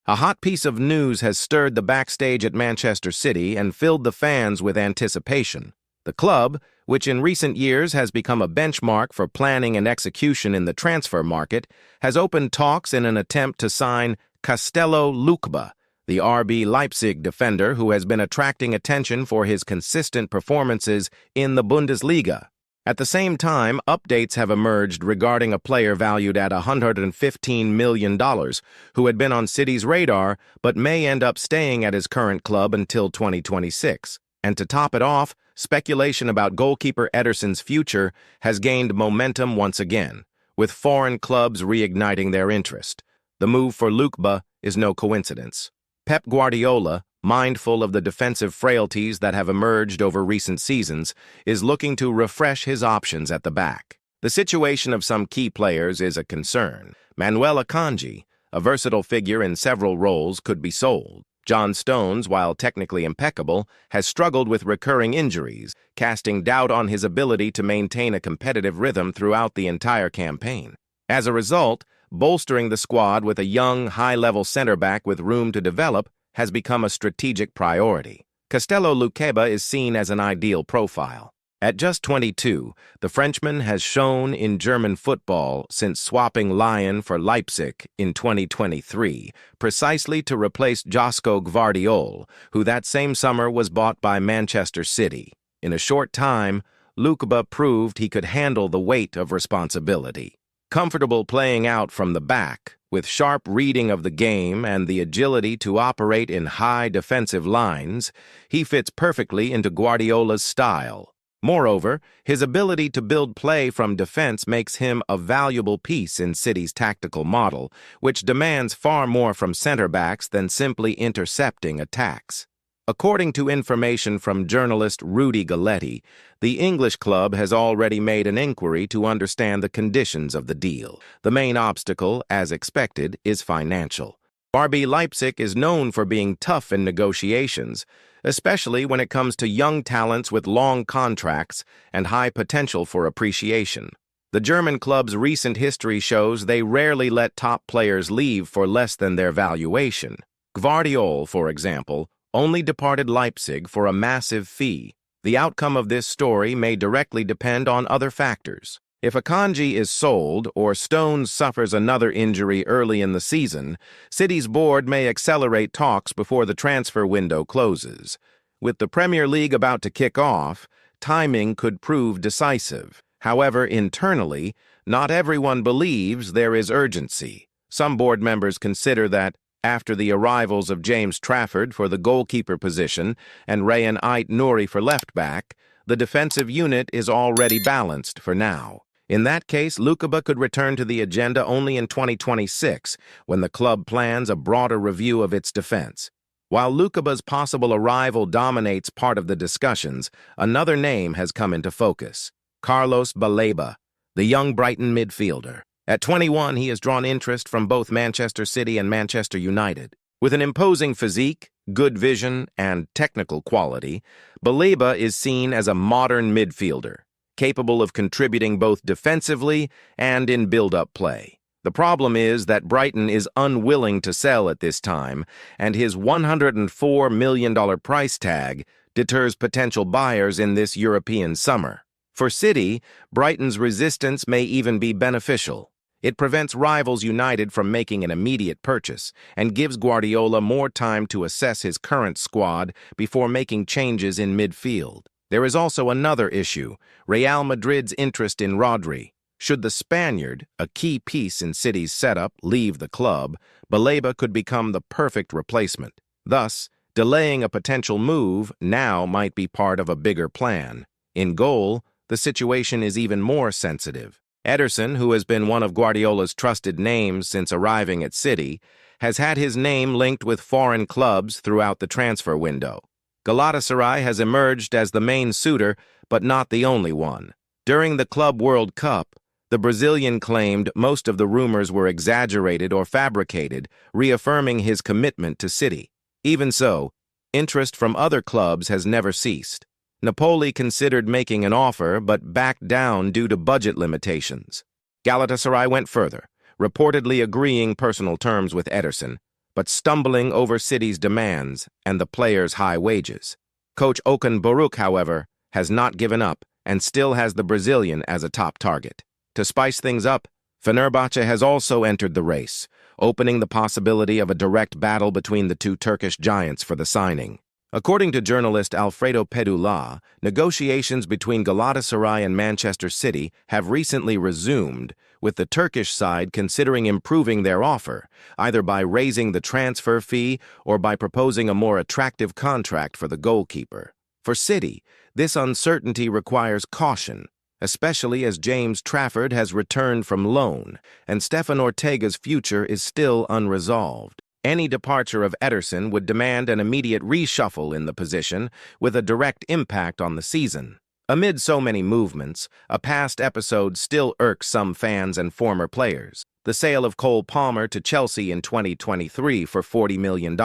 A hot piece of news has stirred the backstage at Manchester City and filled the fans with anticipation. The club, which in recent years has become a benchmark for planning and execution in the transfer market, has opened talks in an attempt to sign Castello Lukeba, the RB Leipzig defender who has been attracting attention for his consistent performances in the Bundesliga. At the same time, updates have emerged regarding a player valued at $115 million who had been on City's radar but may end up staying at his current club until 2026. And to top it off, speculation about goalkeeper Ederson's future has gained momentum once again, with foreign clubs reigniting their interest. The move for Lukeba is no coincidence. Pep Guardiola, mindful of the defensive frailties that have emerged over recent seasons, is looking to refresh his options at the back. The situation of some key players is a concern. Manuel Akanji, a versatile figure in several roles, could be sold. John Stones, while technically impeccable, has struggled with recurring injuries, casting doubt on his ability to maintain a competitive rhythm throughout the entire campaign. As a result, bolstering the squad with a young, high-level center-back with room to develop has become a strategic priority. Castello Lukeba is seen as an ideal profile. At just 22, the Frenchman has shone in German football since swapping Lyon for Leipzig in 2023, precisely to replace Josko Gvardiol, who that same summer was bought by Manchester City. In a short time, Lukeba proved he could handle the weight of responsibility. Comfortable playing out from the back, with sharp reading of the game and the agility to operate in high defensive lines, he fits perfectly into Guardiola's style. Moreover, his ability to build play from defense makes him a valuable piece in City's tactical model, which demands far more from center-backs than simply intercepting attacks. According to information from journalist Rudy Galletti, the English club has already made an inquiry to understand the conditions of the deal. The main obstacle, as expected, is financial. RB Leipzig is known for being tough in negotiations, especially when it comes to young talents with long contracts and high potential for appreciation. The German club's recent history shows they rarely let top players leave for less than their valuation. Gvardiol, for example, only departed Leipzig for a massive fee. The outcome of this story may directly depend on other factors. If Akanji is sold or Stones suffers another injury early in the season, City's board may accelerate talks before the transfer window closes. With the Premier League about to kick off, timing could prove decisive. However, internally, not everyone believes there is urgency. Some board members consider that, after the arrivals of James Trafford for the goalkeeper position and Rayan Ait-Nouri for left-back, the defensive unit is already balanced for now. In that case, Lukeba could return to the agenda only in 2026, when the club plans a broader review of its defense. While Lukeba's possible arrival dominates part of the discussions, another name has come into focus: Carlos Baleba, the young Brighton midfielder. At 21, he has drawn interest from both Manchester City and Manchester United. With an imposing physique, good vision, and technical quality, Baleba is seen as a modern midfielder, capable of contributing both defensively and in build-up play. The problem is that Brighton is unwilling to sell at this time, and his $104 million price tag deters potential buyers in this European summer. For City, Brighton's resistance may even be beneficial. It prevents rivals United from making an immediate purchase and gives Guardiola more time to assess his current squad before making changes in midfield. There is also another issue: Real Madrid's interest in Rodri. Should the Spaniard, a key piece in City's setup, leave the club, Baleba could become the perfect replacement. Thus, delaying a potential move now might be part of a bigger plan. In goal, the situation is even more sensitive. Ederson, who has been one of Guardiola's trusted names since arriving at City, has had his name linked with foreign clubs throughout the transfer window. Galatasaray has emerged as the main suitor, but not the only one. During the Club World Cup, the Brazilian claimed most of the rumors were exaggerated or fabricated, reaffirming his commitment to City. Even so, interest from other clubs has never ceased. Napoli considered making an offer, but backed down due to budget limitations. Galatasaray went further, reportedly agreeing personal terms with Ederson, but stumbling over City's demands and the players' high wages. Coach Okan Buruk, however, has not given up and still has the Brazilian as a top target. To spice things up, Fenerbahce has also entered the race, opening the possibility of a direct battle between the two Turkish giants for the signing. According to journalist Alfredo Pedula, negotiations between Galatasaray and Manchester City have recently resumed, with the Turkish side considering improving their offer, either by raising the transfer fee or by proposing a more attractive contract for the goalkeeper. For City, this uncertainty requires caution, especially as James Trafford has returned from loan and Stefan Ortega's future is still unresolved. Any departure of Ederson would demand an immediate reshuffle in the position, with a direct impact on the season. Amid so many movements, a past episode still irks some fans and former players. The sale of Cole Palmer to Chelsea in 2023 for $40 million,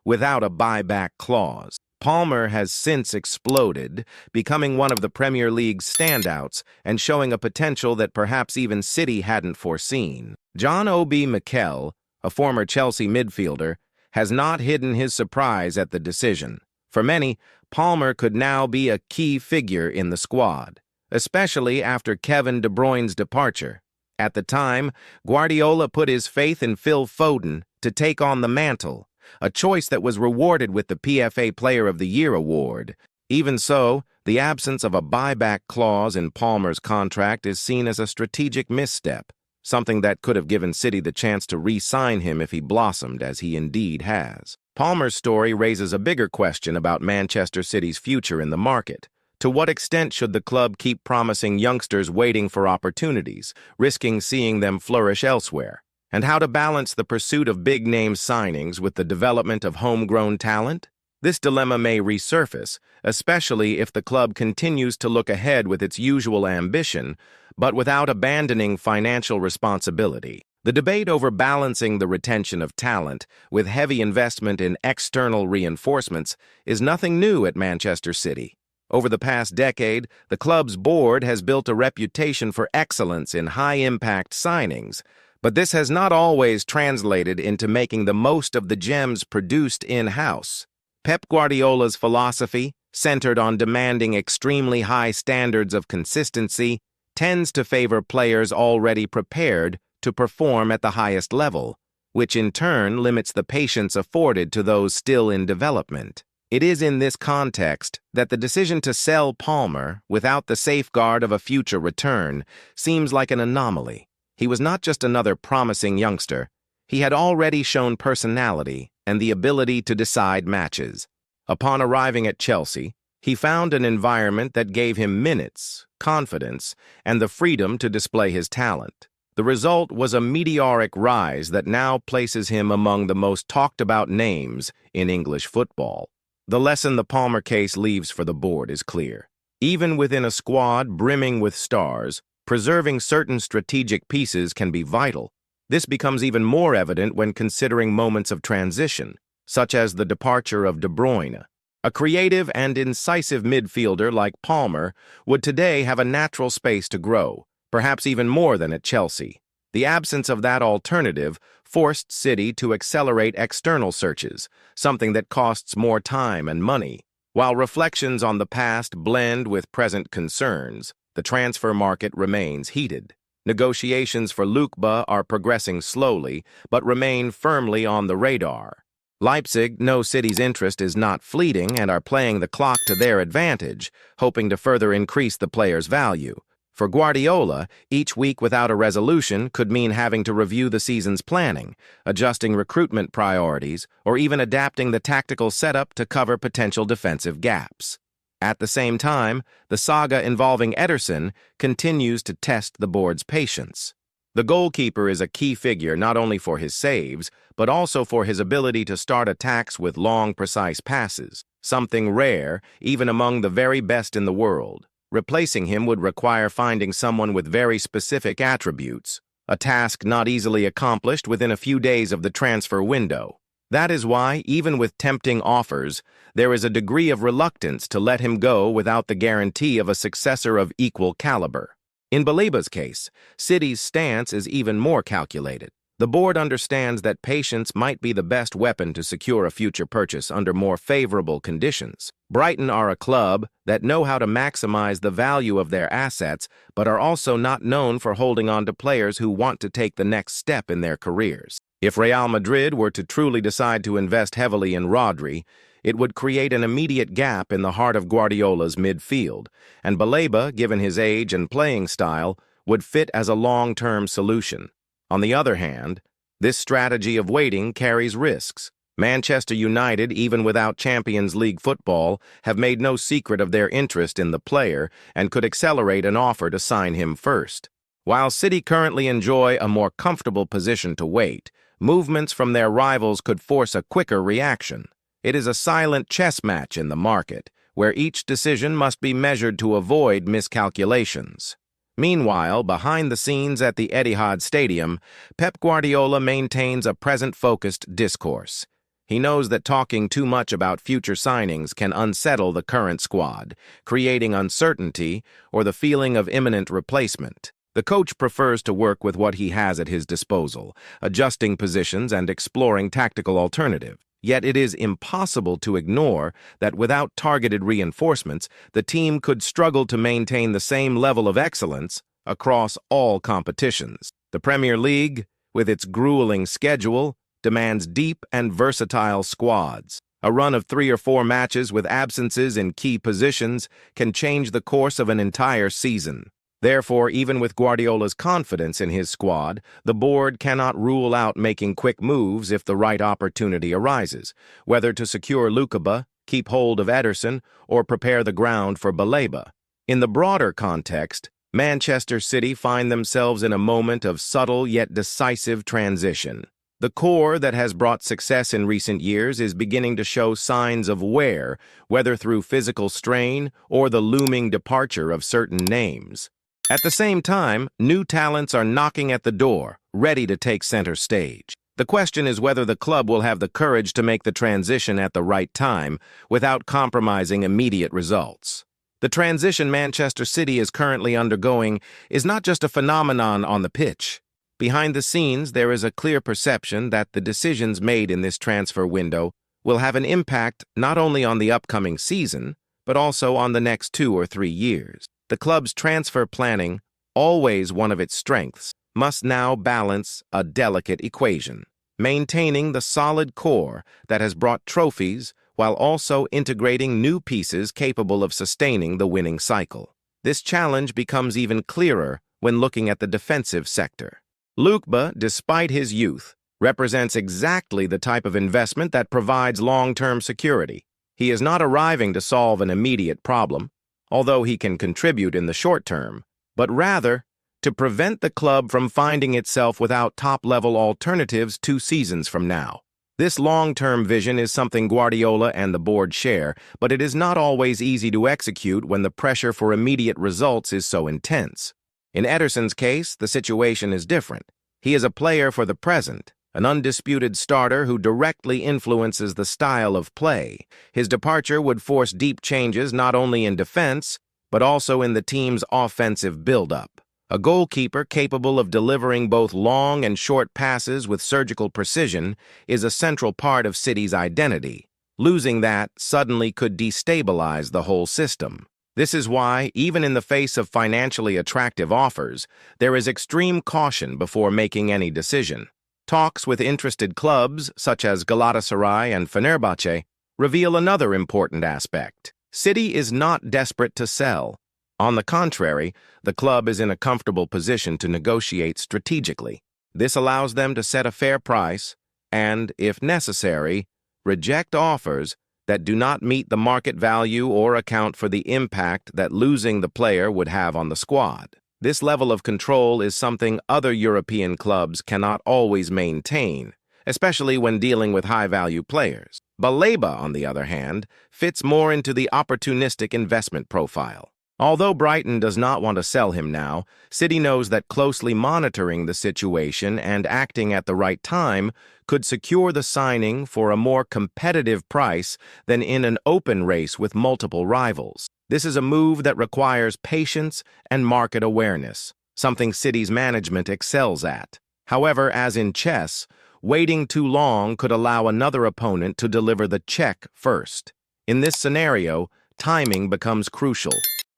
without a buyback clause. Palmer has since exploded, becoming one of the Premier League's standouts and showing a potential that perhaps even City hadn't foreseen. John Obi Mikel, a former Chelsea midfielder, has not hidden his surprise at the decision. For many, Palmer could now be a key figure in the squad, especially after Kevin De Bruyne's departure. At the time, Guardiola put his faith in Phil Foden to take on the mantle, a choice that was rewarded with the PFA Player of the Year award. Even so, the absence of a buyback clause in Palmer's contract is seen as a strategic misstep, something that could have given City the chance to re-sign him if he blossomed, as he indeed has. Palmer's story raises a bigger question about Manchester City's future in the market. To what extent should the club keep promising youngsters waiting for opportunities, risking seeing them flourish elsewhere? And how to balance the pursuit of big-name signings with the development of homegrown talent? This dilemma may resurface, especially if the club continues to look ahead with its usual ambition, but without abandoning financial responsibility. The debate over balancing the retention of talent with heavy investment in external reinforcements is nothing new at Manchester City. Over the past decade, the club's board has built a reputation for excellence in high-impact signings, but this has not always translated into making the most of the gems produced in-house. Pep Guardiola's philosophy, centered on demanding extremely high standards of consistency, tends to favor players already prepared to perform at the highest level, which in turn limits the patience afforded to those still in development. It is in this context that the decision to sell Palmer without the safeguard of a future return seems like an anomaly. He was not just another promising youngster. He had already shown personality and the ability to decide matches. Upon arriving at Chelsea, he found an environment that gave him minutes, confidence, and the freedom to display his talent. The result was a meteoric rise that now places him among the most talked-about names in English football. The lesson the Palmer case leaves for the board is clear. Even within a squad brimming with stars, preserving certain strategic pieces can be vital. This becomes even more evident when considering moments of transition, such as the departure of De Bruyne. A creative and incisive midfielder like Palmer would today have a natural space to grow, perhaps even more than at Chelsea. The absence of that alternative forced City to accelerate external searches, something that costs more time and money. While reflections on the past blend with present concerns, the transfer market remains heated. Negotiations for Lukeba are progressing slowly, but remain firmly on the radar. Leipzig know City's interest is not fleeting and are playing the clock to their advantage, hoping to further increase the player's value. For Guardiola, each week without a resolution could mean having to review the season's planning, adjusting recruitment priorities, or even adapting the tactical setup to cover potential defensive gaps. At the same time, the saga involving Ederson continues to test the board's patience. The goalkeeper is a key figure not only for his saves, but also for his ability to start attacks with long, precise passes, something rare even among the very best in the world. Replacing him would require finding someone with very specific attributes, a task not easily accomplished within a few days of the transfer window. That is why, even with tempting offers, there is a degree of reluctance to let him go without the guarantee of a successor of equal caliber. In Baliba's case, City's stance is even more calculated. The board understands that patience might be the best weapon to secure a future purchase under more favorable conditions. Brighton are a club that know how to maximize the value of their assets, but are also not known for holding on to players who want to take the next step in their careers. If Real Madrid were to truly decide to invest heavily in Rodri, it would create an immediate gap in the heart of Guardiola's midfield, and Baleba, given his age and playing style, would fit as a long-term solution. On the other hand, this strategy of waiting carries risks. Manchester United, even without Champions League football, have made no secret of their interest in the player and could accelerate an offer to sign him first. While City currently enjoy a more comfortable position to wait, movements from their rivals could force a quicker reaction. It is a silent chess match in the market, where each decision must be measured to avoid miscalculations. Meanwhile, behind the scenes at the Etihad Stadium, Pep Guardiola maintains a present-focused discourse. He knows that talking too much about future signings can unsettle the current squad, creating uncertainty or the feeling of imminent replacement. The coach prefers to work with what he has at his disposal, adjusting positions and exploring tactical alternatives. Yet it is impossible to ignore that without targeted reinforcements, the team could struggle to maintain the same level of excellence across all competitions. The Premier League, with its grueling schedule, demands deep and versatile squads. A run of 3 or 4 matches with absences in key positions can change the course of an entire season. Therefore, even with Guardiola's confidence in his squad, the board cannot rule out making quick moves if the right opportunity arises, whether to secure Lukeba, keep hold of Ederson, or prepare the ground for Baleba. In the broader context, Manchester City find themselves in a moment of subtle yet decisive transition. The core that has brought success in recent years is beginning to show signs of wear, whether through physical strain or the looming departure of certain names. At the same time, new talents are knocking at the door, ready to take center stage. The question is whether the club will have the courage to make the transition at the right time without compromising immediate results. The transition Manchester City is currently undergoing is not just a phenomenon on the pitch. Behind the scenes, there is a clear perception that the decisions made in this transfer window will have an impact not only on the upcoming season, but also on the next 2 or 3 years. The club's transfer planning, always one of its strengths, must now balance a delicate equation, maintaining the solid core that has brought trophies while also integrating new pieces capable of sustaining the winning cycle. This challenge becomes even clearer when looking at the defensive sector. Lukeba, despite his youth, represents exactly the type of investment that provides long-term security. He is not arriving to solve an immediate problem, although he can contribute in the short term, but rather to prevent the club from finding itself without top-level alternatives 2 seasons from now. This long-term vision is something Guardiola and the board share, but it is not always easy to execute when the pressure for immediate results is so intense. In Ederson's case, the situation is different. He is a player for the present, an undisputed starter who directly influences the style of play. His departure would force deep changes not only in defense, but also in the team's offensive build-up. A goalkeeper capable of delivering both long and short passes with surgical precision is a central part of City's identity. Losing that suddenly could destabilize the whole system. This is why, even in the face of financially attractive offers, there is extreme caution before making any decision. Talks with interested clubs, such as Galatasaray and Fenerbahce, reveal another important aspect. City is not desperate to sell. On the contrary, the club is in a comfortable position to negotiate strategically. This allows them to set a fair price and, if necessary, reject offers that do not meet the market value or account for the impact that losing the player would have on the squad. This level of control is something other European clubs cannot always maintain, especially when dealing with high-value players. Baleba, on the other hand, fits more into the opportunistic investment profile. Although Brighton does not want to sell him now, City knows that closely monitoring the situation and acting at the right time could secure the signing for a more competitive price than in an open race with multiple rivals. This is a move that requires patience and market awareness, something City's management excels at. However, as in chess, waiting too long could allow another opponent to deliver the check first. In this scenario, timing becomes crucial.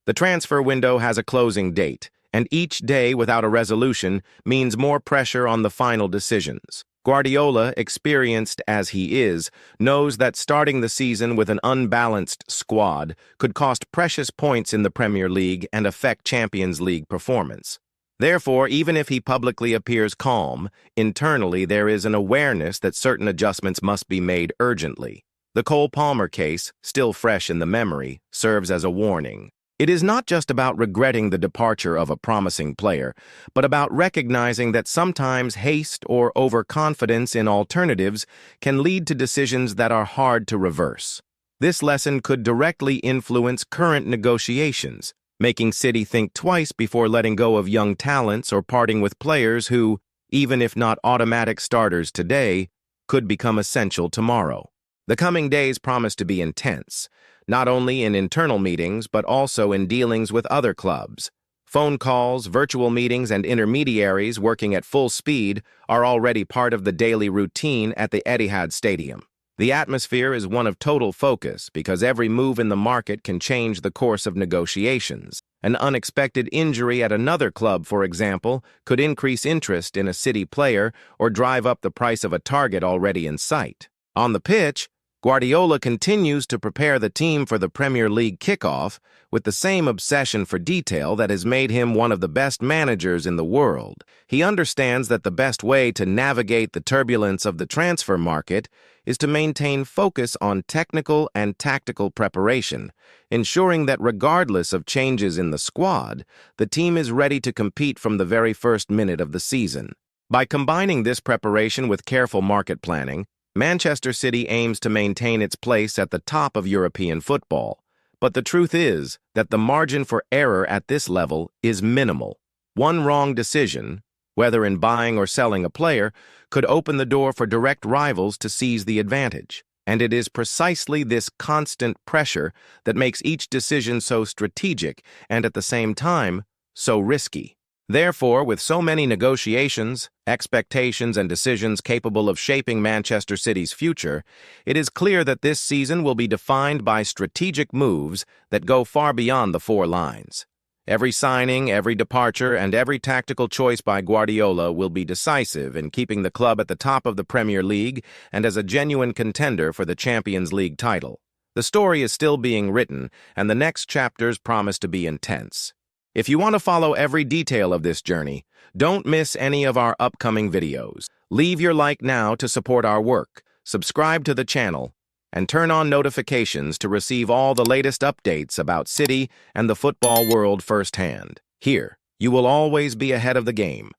The transfer window has a closing date, and each day without a resolution means more pressure on the final decisions. Guardiola, experienced as he is, knows that starting the season with an unbalanced squad could cost precious points in the Premier League and affect Champions League performance. Therefore, even if he publicly appears calm, internally there is an awareness that certain adjustments must be made urgently. The Cole Palmer case, still fresh in the memory, serves as a warning. It is not just about regretting the departure of a promising player, but about recognizing that sometimes haste or overconfidence in alternatives can lead to decisions that are hard to reverse. This lesson could directly influence current negotiations, making City think twice before letting go of young talents or parting with players who, even if not automatic starters today, could become essential tomorrow. The coming days promise to be intense, not only in internal meetings, but also in dealings with other clubs. Phone calls, virtual meetings, and intermediaries working at full speed are already part of the daily routine at the Etihad Stadium. The atmosphere is one of total focus because every move in the market can change the course of negotiations. An unexpected injury at another club, for example, could increase interest in a City player or drive up the price of a target already in sight. On the pitch, Guardiola continues to prepare the team for the Premier League kickoff with the same obsession for detail that has made him one of the best managers in the world. He understands that the best way to navigate the turbulence of the transfer market is to maintain focus on technical and tactical preparation, ensuring that regardless of changes in the squad, the team is ready to compete from the very first minute of the season. By combining this preparation with careful market planning, Manchester City aims to maintain its place at the top of European football, but the truth is that the margin for error at this level is minimal. One wrong decision, whether in buying or selling a player, could open the door for direct rivals to seize the advantage. And it is precisely this constant pressure that makes each decision so strategic and at the same time so risky. Therefore, with so many negotiations, expectations, and decisions capable of shaping Manchester City's future, it is clear that this season will be defined by strategic moves that go far beyond the four lines. Every signing, every departure, and every tactical choice by Guardiola will be decisive in keeping the club at the top of the Premier League and as a genuine contender for the Champions League title. The story is still being written, and the next chapters promise to be intense. If you want to follow every detail of this journey, don't miss any of our upcoming videos. Leave your like now to support our work, subscribe to the channel, and turn on notifications to receive all the latest updates about City and the football world firsthand. Here, you will always be ahead of the game.